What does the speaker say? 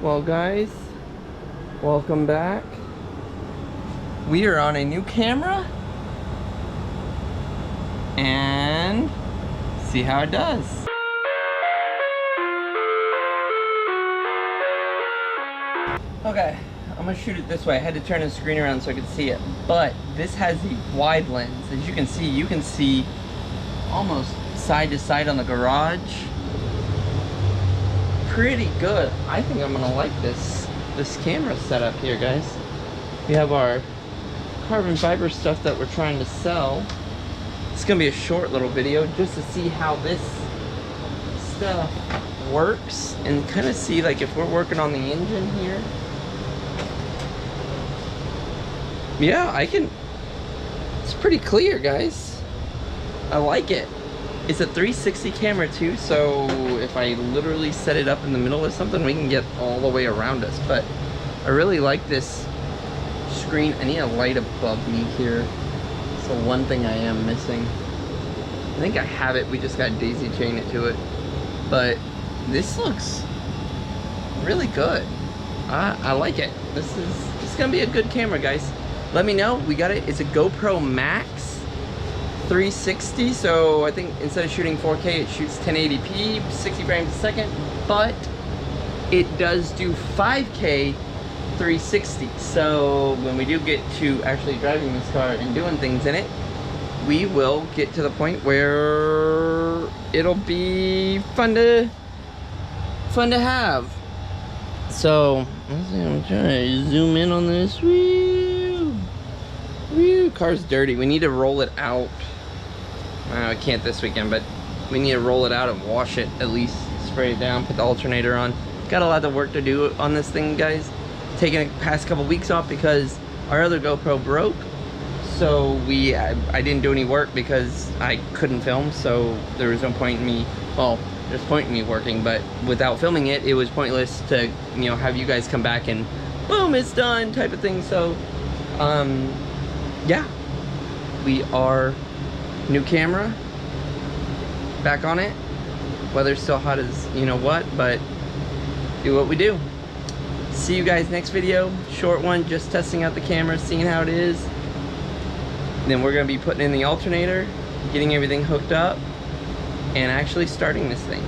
Well guys, welcome back. We are on a new camera and see how it does. Okay, I'm gonna shoot it this way. I had to turn the screen around so I could see it, but this has the wide lens. As you can see almost side to side on the garage. Pretty good. I think I'm gonna like this camera setup here, guys. We have our carbon fiber stuff that we're trying to sell. It's gonna be a short little video just to see how this stuff works and kind of see like if we're working on the engine here. Yeah, it's pretty clear, guys. I like it. It's a 360 camera too, so if I literally set it up in the middle of something, we can get all the way around us. But I really like this screen. I need a light above me here. So one thing I am missing. I think I have it, we just got daisy chain it to it. But this looks really good. I like it. This is gonna be a good camera, guys. Let me know. We got it. It's a GoPro Max 360, so I think instead of shooting 4K, it shoots 1080p, 60 frames a second, but it does do 5K 360. So when we do get to actually driving this car and doing things in it, we will get to the point where it'll be fun to have. So I'm trying to zoom in on this. Woo! Car's dirty. We need to roll it out. I can't this weekend, but we need to roll it out and wash it, at least spray it down, put the alternator on. Got a lot of work to do on this thing, guys. Taking the past couple weeks off because our other GoPro broke. So I didn't do any work because I couldn't film, so there was no point in me, well, there's point in me working, but without filming it, it was pointless to, you know, have you guys come back and boom, it's done type of thing. So, yeah, we are new camera, back on it. Weather's still hot as you know what, but do what we do. See you guys next video. Short one, just testing out the camera, seeing how it is. Then we're gonna be putting in the alternator, getting everything hooked up, and actually starting this thing.